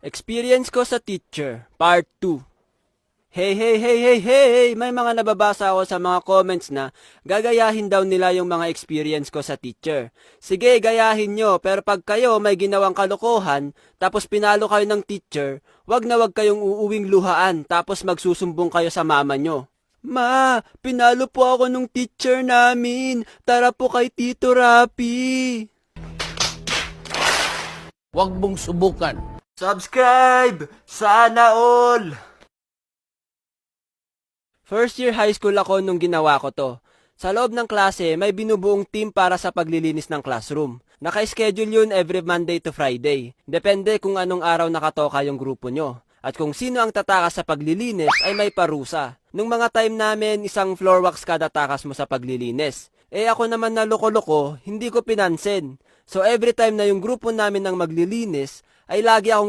Experience ko sa teacher, part 2. Hey, may mga nababasa ako sa mga comments na gagayahin daw nila yung mga experience ko sa teacher. Sige, gayahin nyo, pero pag kayo may ginawang kalokohan, tapos pinalo kayo ng teacher, wag na wag kayong uuwing luhaan, tapos magsusumbong kayo sa mama nyo. Ma, pinalo po ako nung teacher namin. Tara po kay Tito Rapi. Huwag mong subukan. Subscribe! Sana all! First year high school ako nung ginawa ko to. Sa loob ng klase, may binubuong team para sa paglilinis ng classroom. Naka-schedule yun every Monday to Friday. Depende kung anong araw nakatoka yung grupo nyo. At kung sino ang tatakas sa paglilinis ay may parusa. Nung mga time namin, isang floor wax kada takas mo sa paglilinis. Ako naman na loko-loko, hindi ko pinansin. So every time na yung grupo namin ng maglilinis, ay lagi akong